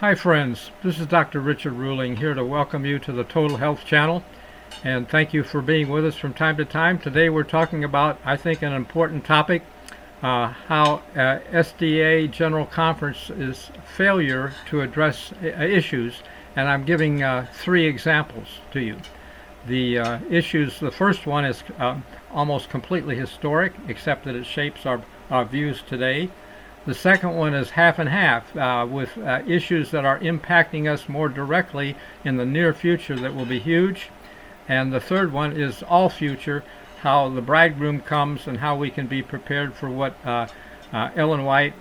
Hi friends, this is Dr. Richard Ruling here to welcome you to the Total Health Channel, and thank you for being with us from time to time. Today we're talking about, I think, an important topic, how SDA General Conference is failure to address issues, and I'm giving three examples to you. The issues, the first one is almost completely historic, except that it shapes our views today. The second one is half and half, with issues that are impacting us more directly in the near future that will be huge. And the third one is all future, how the bridegroom comes and how we can be prepared for what Ellen White,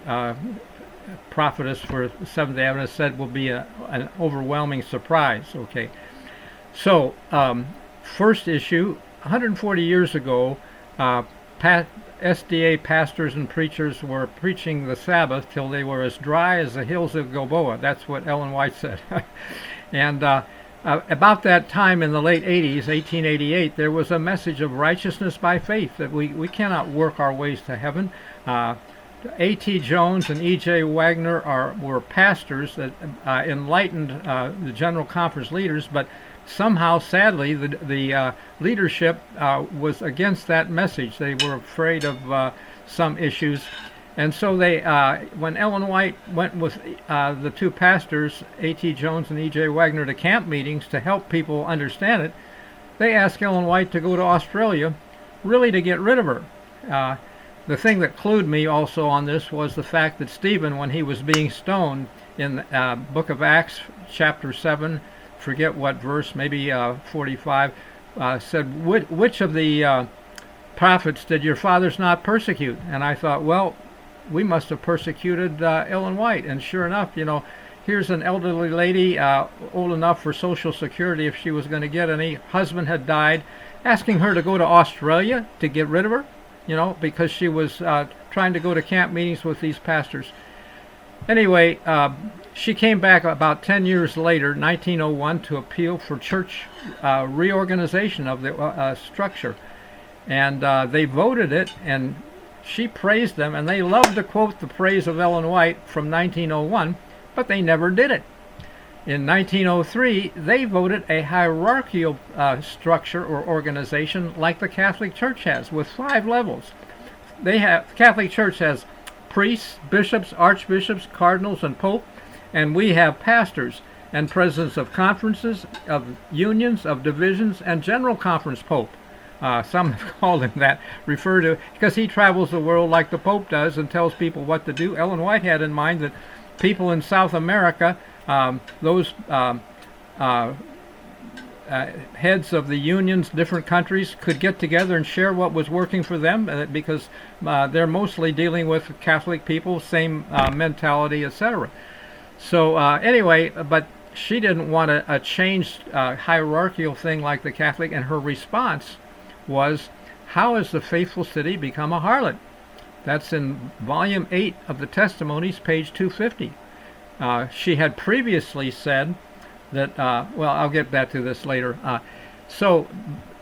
prophetess for Seventh-day Adventists, said will be an overwhelming surprise. Okay, so first issue, 140 years ago, SDA pastors and preachers were preaching the Sabbath till they were as dry as the hills of Gilboa. That's what Ellen White said. And about that time in the late 80s, 1888, there was a message of righteousness by faith, that we cannot work our ways to heaven. A.T. Jones and E.J. Waggoner were pastors that enlightened the General Conference leaders, but somehow, sadly, the leadership was against that message. They were afraid of some issues. And so they, when Ellen White went with the two pastors, A.T. Jones and E.J. Waggoner, to camp meetings to help people understand it, they asked Ellen White to go to Australia, really to get rid of her. The thing that clued me also on this was the fact that Stephen, when he was being stoned in the book of Acts, chapter 7, forget what verse, maybe 45, said, which of the prophets did your fathers not persecute? And I thought, well, we must have persecuted Ellen White. And sure enough, you know, here's an elderly lady, old enough for Social Security if she was going to get any. Husband had died, asking her to go to Australia to get rid of her, you know, because she was trying to go to camp meetings with these pastors. Anyway, she came back about 10 years later, 1901, to appeal for church reorganization of the structure. And they voted it, and she praised them, and they loved to quote the praise of Ellen White from 1901, but they never did it. In 1903, they voted a hierarchical structure or organization like the Catholic Church has, with 5 levels. The Catholic Church has priests, bishops, archbishops, cardinals, and pope, and we have pastors and presidents of conferences, of unions, of divisions, and general conference pope. Some have called him that, refer to, because he travels the world like the Pope does and tells people what to do. Ellen White had in mind that people in South America, those heads of the unions, different countries, could get together and share what was working for them, because they're mostly dealing with Catholic people, same mentality, etc. So anyway, but she didn't want a changed hierarchical thing like the Catholic, and her response was, how has the faithful city become a harlot? That's in volume 8 of the Testimonies, page 250. She had previously said that, well, I'll get back to this later. So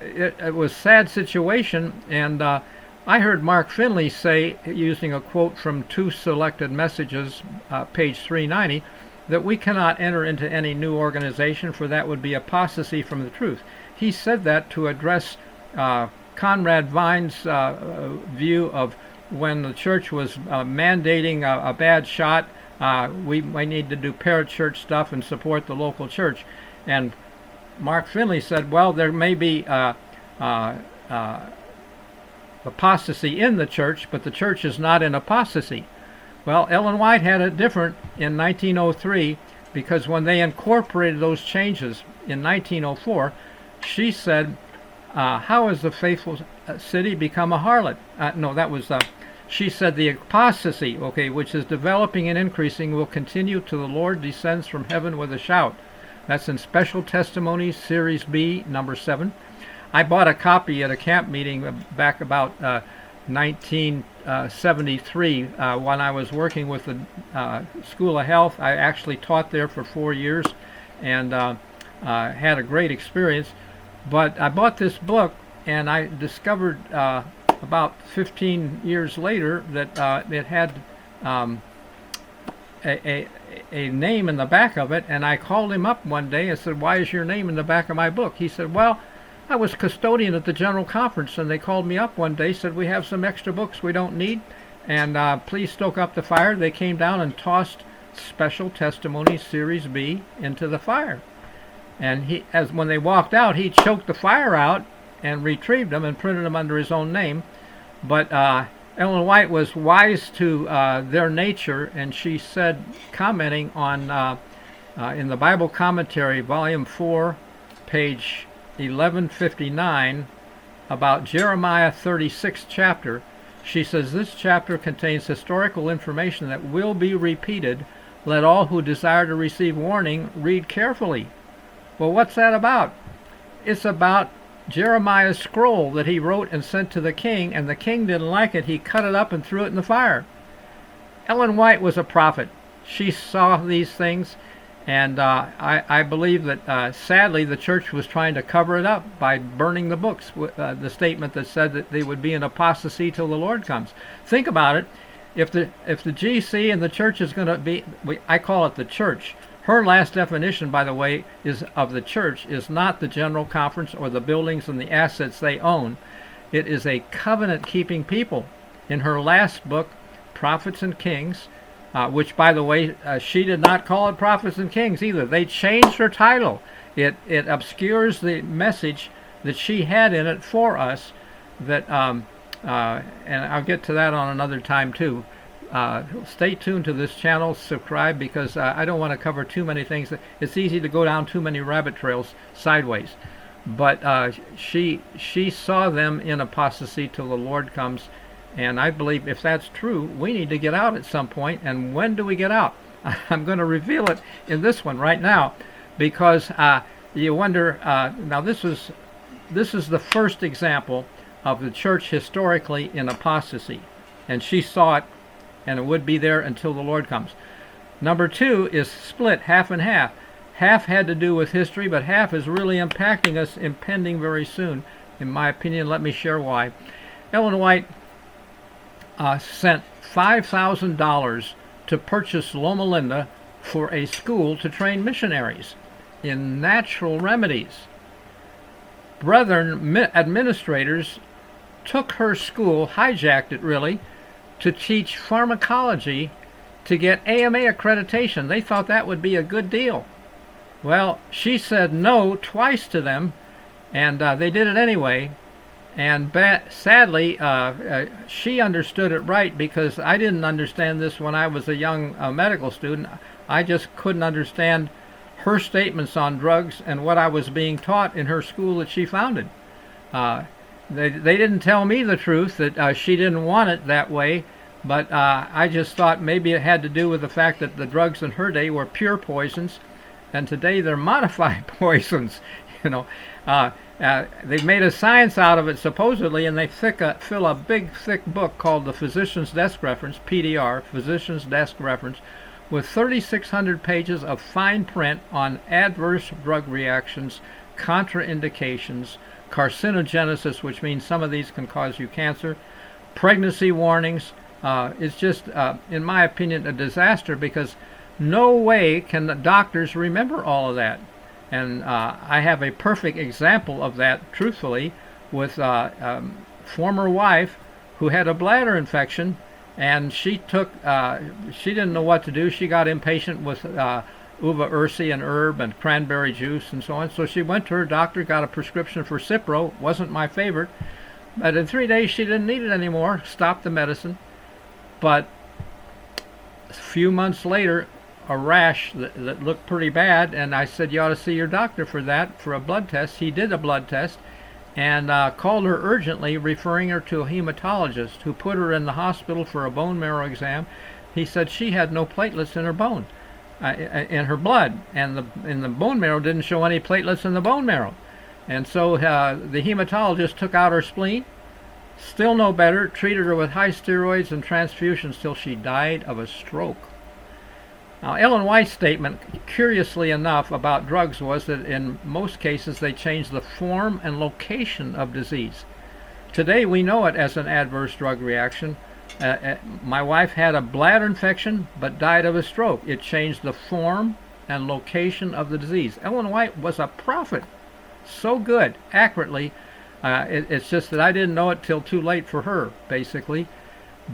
it was a sad situation, and I heard Mark Finley say, using a quote from 2 selected messages, page 390, that we cannot enter into any new organization, for that would be apostasy from the truth. He said that to address Conrad Vine's view of when the church was mandating a bad shot, we need to do parachurch stuff and support the local church. And Mark Finley said, well, there may be apostasy in the church, but the church is not in apostasy. Well, Ellen White had it different in 1903, because when they incorporated those changes in 1904, she said, how has the faithful city become a harlot? No, that was, she said, the apostasy, okay, which is developing and increasing, will continue till the Lord descends from heaven with a shout. That's in Special Testimonies Series B, number 7. I bought a copy at a camp meeting back about 1973 when I was working with the School of Health. I actually taught there for 4 years and had a great experience. But I bought this book, and I discovered about 15 years later that it had a name in the back of it, and I called him up one day and said, "Why is your name in the back of my book?" He said, "Well, I was custodian at the General Conference, and they called me up one day, said we have some extra books we don't need, and please stoke up the fire." They came down and tossed Special Testimonies Series B into the fire. And when they walked out, he choked the fire out and retrieved them and printed them under his own name. But Ellen White was wise to their nature, and she said, commenting on in the Bible Commentary, Volume 4, page 1159, about Jeremiah 36th chapter, she says, "This chapter contains historical information that will be repeated. Let all who desire to receive warning read carefully." Well, what's that about? It's about Jeremiah's scroll that he wrote and sent to the king, and the king didn't like it. He cut it up and threw it in the fire. Ellen White was a prophet. She saw these things, and I believe that sadly the church was trying to cover it up by burning the books, the statement that said that they would be in apostasy till the Lord comes. Think about it. If the GC and the church is going to be, I call it the church. Her last definition, by the way, is of the church is not the General Conference or the buildings and the assets they own. It is a covenant-keeping people. In her last book, Prophets and Kings, which, by the way, she did not call it Prophets and Kings either. They changed her title. It obscures the message that she had in it for us. That and I'll get to that on another time too. Stay tuned to this channel, subscribe, because I don't want to cover too many things. It's easy to go down too many rabbit trails sideways. But she saw them in apostasy till the Lord comes, and I believe if that's true, we need to get out at some point. And when do we get out? I'm going to reveal it in this one right now, because you wonder. Now this is the first example of the church historically in apostasy, and she saw it, and it would be there until the Lord comes. Number two is split half and half. Half had to do with history, but half is really impacting us, impending very soon, in my opinion. Let me share why. Ellen White sent $5,000 to purchase Loma Linda for a school to train missionaries in natural remedies. Brethren administrators took her school, hijacked it really, to teach pharmacology to get AMA accreditation. They thought that would be a good deal. Well, she said no twice to them, and they did it anyway. And sadly, she understood it right, because I didn't understand this when I was a young medical student. I just couldn't understand her statements on drugs and what I was being taught in her school that she founded. They didn't tell me the truth, that she didn't want it that way, but I just thought maybe it had to do with the fact that the drugs in her day were pure poisons, and today they're modified poisons. You know, they've made a science out of it supposedly, and they fill a big thick book called the Physician's Desk Reference, PDR, Physician's Desk Reference, with 3,600 pages of fine print on adverse drug reactions, contraindications, carcinogenesis, which means some of these can cause you cancer, pregnancy warnings. It's just, in my opinion, a disaster, because no way can the doctors remember all of that. And I have a perfect example of that, truthfully, with former wife who had a bladder infection, and she didn't know what to do. She got impatient with uva ursi and herb and cranberry juice and so on. So she went to her doctor, got a prescription for Cipro. Wasn't my favorite. But in 3 days she didn't need it anymore. Stopped the medicine. But a few months later, a rash that looked pretty bad, and I said, you ought to see your doctor for that, for a blood test. He did a blood test and called her urgently, referring her to a hematologist who put her in the hospital for a bone marrow exam. He said she had no platelets in her bone. In her blood, and in the bone marrow didn't show any platelets in the bone marrow. And so the hematologist took out her spleen, still no better, treated her with high steroids and transfusions till she died of a stroke. Now, Ellen White's statement, curiously enough, about drugs was that in most cases they change the form and location of disease. Today we know it as an adverse drug reaction, My wife had a bladder infection but died of a stroke. It changed the form and location of the disease. Ellen White was a prophet, so good, accurately. It's just that I didn't know it till too late for her, basically.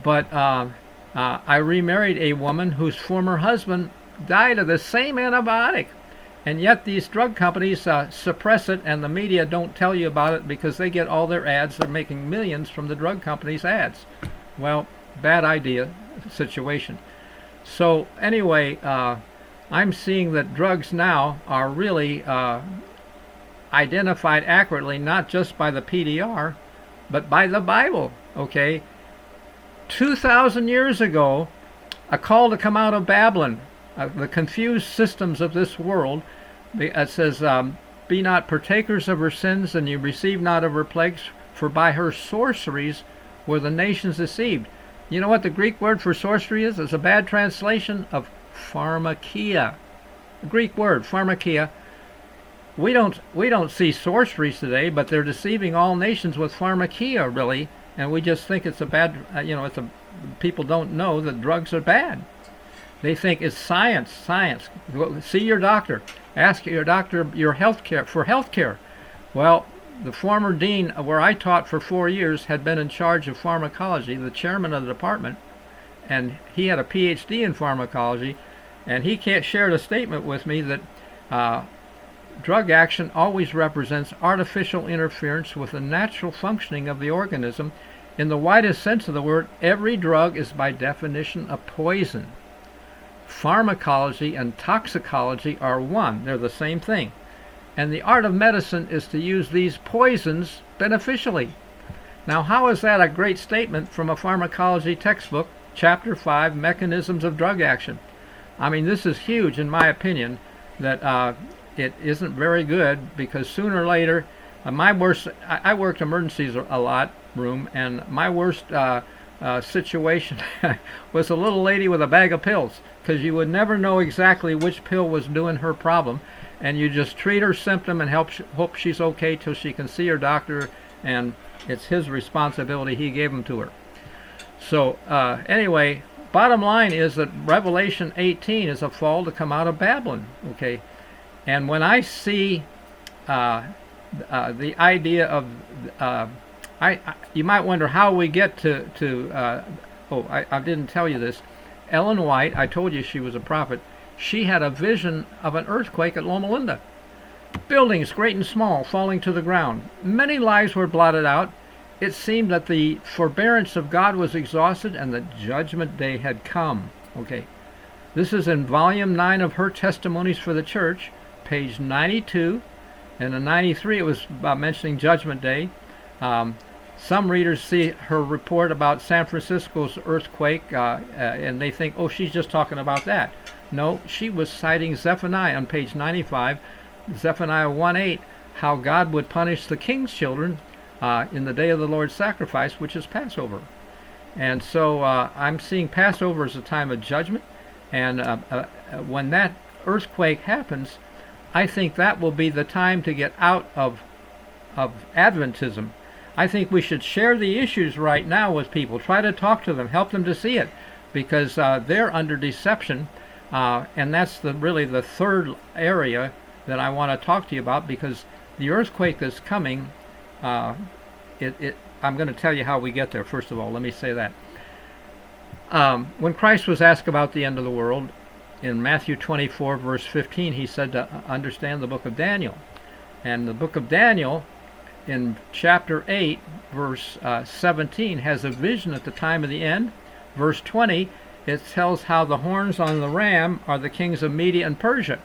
But I remarried a woman whose former husband died of the same antibiotic. And yet these drug companies suppress it, and the media don't tell you about it because they get all their ads. They're making millions from the drug companies' ads. Well, bad idea situation. So anyway, I'm seeing that drugs now are really identified accurately, not just by the PDR, but by the Bible. Okay, 2,000 years ago, a call to come out of Babylon, the confused systems of this world. It says, "Be not partakers of her sins, and you receive not of her plagues, for by her sorceries were the nations deceived." You know what the Greek word for sorcery is? It's a bad translation of pharmakia. The Greek word, pharmakia. We don't see sorceries today, but they're deceiving all nations with pharmakia, really, and we just think it's a bad, people don't know that drugs are bad. They think it's science. See your doctor. Ask your doctor for health care. Well, the former dean where I taught for 4 years had been in charge of pharmacology, the chairman of the department, and he had a PhD in pharmacology, and he can't share a statement with me that drug action always represents artificial interference with the natural functioning of the organism. In the widest sense of the word, every drug is by definition a poison. Pharmacology and toxicology are one. They're the same thing. And the art of medicine is to use these poisons beneficially. Now, how is that a great statement from a pharmacology textbook, Chapter 5, Mechanisms of Drug Action? I mean, this is huge in my opinion, that it isn't very good, because sooner or later, I worked emergencies a lot, room, and my worst situation was a little lady with a bag of pills, because you would never know exactly which pill was doing her problem, and you just treat her symptom and hope she's okay till she can see her doctor, and it's his responsibility. He gave them to her. So anyway, bottom line is that Revelation 18 is a fall to come out of Babylon. Okay, and when I see the idea of you might wonder how we get to I didn't tell you this. Ellen White, I told you she was a prophet. She had a vision of an earthquake at Loma Linda. Buildings, great and small, falling to the ground. Many lives were blotted out. It seemed that the forbearance of God was exhausted and the judgment day had come. Okay, this is in volume 9 of her Testimonies for the Church, page 92. And in 93 it was mentioning Judgment Day. Some readers see her report about San Francisco's earthquake and they think, oh, she's just talking about that. No, she was citing Zephaniah on page 95, Zephaniah 1:8, how God would punish the king's children in the day of the Lord's sacrifice, which is Passover. And so I'm seeing Passover as a time of judgment, and when that earthquake happens, I think that will be the time to get out of Adventism. I think we should share the issues right now with people. Try to talk to them, help them to see it, because they're under deception, and that's really the third area that I want to talk to you about, because the earthquake that's coming, I'm going to tell you how we get there. First of all, let me say that. When Christ was asked about the end of the world, in Matthew 24, verse 15, he said to understand the book of Daniel. And the book of Daniel, in chapter 8, verse 17, has a vision at the time of the end. Verse 20, it tells how the horns on the ram are the kings of Media and Persia.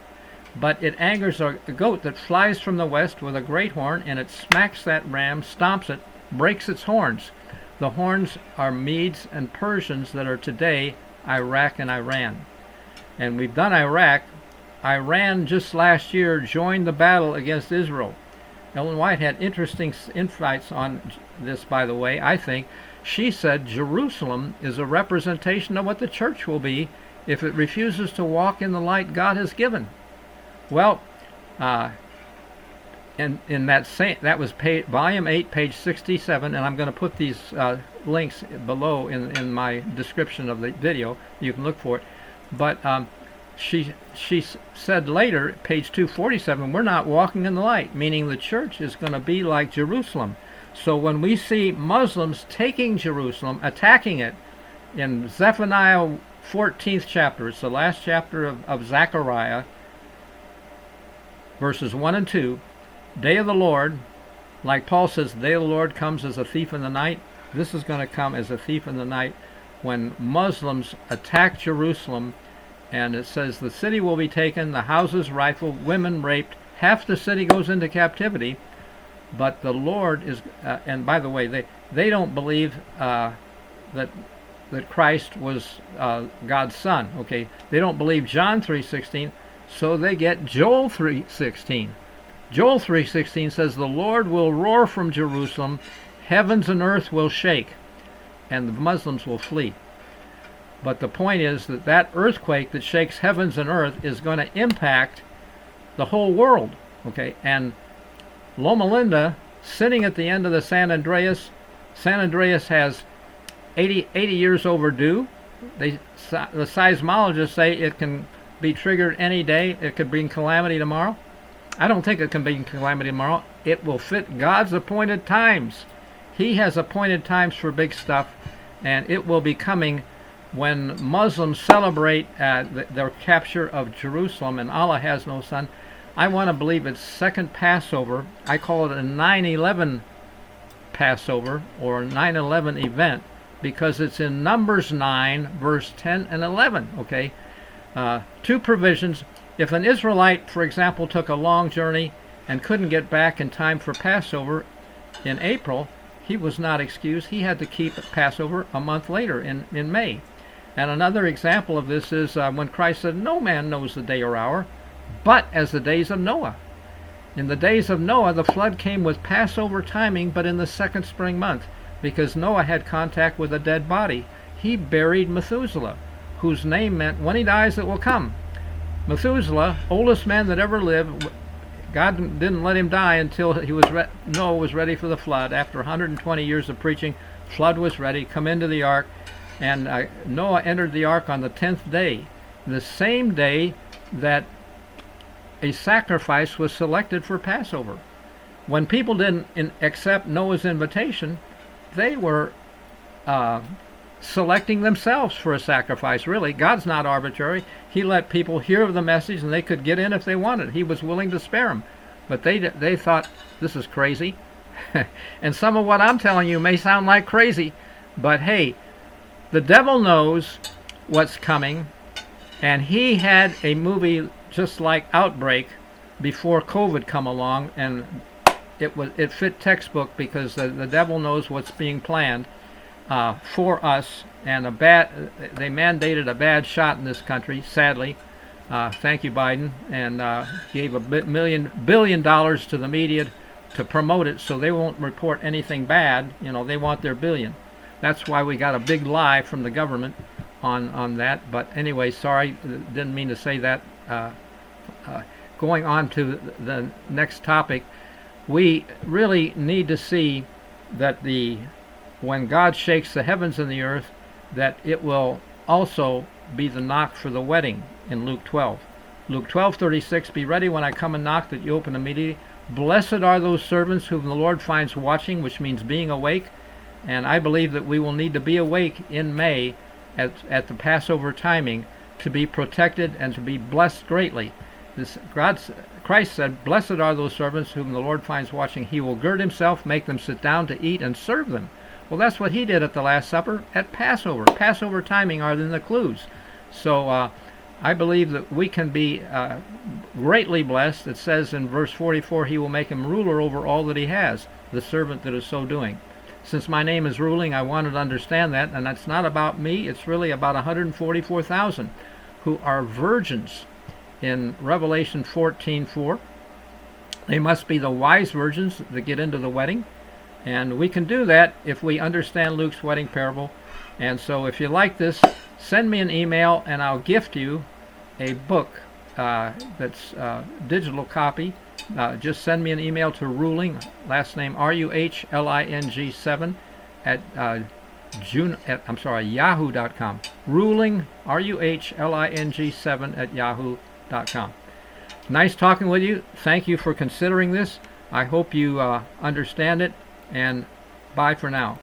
But it angers a goat that flies from the west with a great horn, and it smacks that ram, stomps it, breaks its horns. The horns are Medes and Persians that are today Iraq and Iran. And we've done Iraq. Iran just last year joined the battle against Israel. Ellen White had interesting insights on this, by the way, I think. She said Jerusalem is a representation of what the church will be if it refuses to walk in the light God has given. Well, in that was volume 8, page 67, and I'm going to put these links below in my description of the video. You can look for it. But she said later, page 247, we're not walking in the light, meaning the church is going to be like Jerusalem. So when we see Muslims taking Jerusalem, attacking it, in Zephaniah 14th chapter, it's the last chapter of Zechariah, verses 1 and 2, day of the Lord, like Paul says, the day of the Lord comes as a thief in the night. This is going to come as a thief in the night when Muslims attack Jerusalem, and it says the city will be taken, the houses rifled, women raped, half the city goes into captivity. But the Lord is, and by the way, they don't believe that Christ was God's son. Okay, they don't believe John 3:16, so they get Joel 3:16. Joel 3:16 says, the Lord will roar from Jerusalem, heavens and earth will shake, and the Muslims will flee. But the point is that earthquake that shakes heavens and earth is going to impact the whole world. Okay, and Loma Linda, sitting at the end of the San Andreas has 80 years overdue. The seismologists say it can be triggered any day. It could bring calamity tomorrow. I don't think it can bring calamity tomorrow. It will fit God's appointed times. He has appointed times for big stuff, and it will be coming when Muslims celebrate their capture of Jerusalem, and Allah has no son. I want to believe it's second Passover. I call it a 9/11 Passover or 9/11 event because it's in Numbers 9, verse 10 and 11. Okay, two provisions. If an Israelite, for example, took a long journey and couldn't get back in time for Passover in April, he was not excused. He had to keep Passover a month later in May. And another example of this is when Christ said, no man knows the day or hour, but as the days of Noah. In the days of Noah, the flood came with Passover timing, but in the second spring month, because Noah had contact with a dead body. He buried Methuselah, whose name meant, when he dies, it will come. Methuselah, oldest man that ever lived, God didn't let him die until Noah was ready for the flood. After 120 years of preaching, flood was ready, come into the ark, and Noah entered the ark on the 10th day, the same day that a sacrifice was selected for Passover. When people didn't accept Noah's invitation, they were selecting themselves for a sacrifice, really. God's not arbitrary. He let people hear of the message and they could get in if they wanted. He was willing to spare them. But they thought, this is crazy. And some of what I'm telling you may sound like crazy, but hey, the devil knows what's coming, and he had a movie just like Outbreak before COVID come along, and it fit textbook because the devil knows what's being planned for us, and they mandated a bad shot in this country, sadly. Thank you, Biden, and gave $1 billion to the media to promote it so they won't report anything bad. You know, they want their billion. That's why we got a big lie from the government on that. But anyway, sorry, didn't mean to say that. Going on to the next topic, we really need to see that when God shakes the heavens and the earth, that it will also be the knock for the wedding in Luke 12. Luke 12:36, be ready when I come and knock that you open immediately. Blessed are those servants whom the Lord finds watching, which means being awake. And I believe that we will need to be awake in May at the Passover timing to be protected and to be blessed greatly. Christ said, blessed are those servants whom the Lord finds watching. He will gird himself, make them sit down to eat, and serve them. Well, that's what he did at the Last Supper at Passover. Passover timing are in the clues. So I believe that we can be greatly blessed. It says in verse 44, he will make him ruler over all that he has, the servant that is so doing. Since my name is ruling, I wanted to understand that, and that's not about me. It's really about 144,000 who are virgins in Revelation 14:4. They must be the wise virgins that get into the wedding, and we can do that if we understand Luke's wedding parable. And so if you like this, send me an email and I'll gift you a book that's digital copy. Just send me an email to ruling, last name RUHLING 7 at yahoo.com. Ruling, RUHLING 7 at yahoo.com. Nice talking with you. Thank you for considering this. I hope you understand it, and bye for now.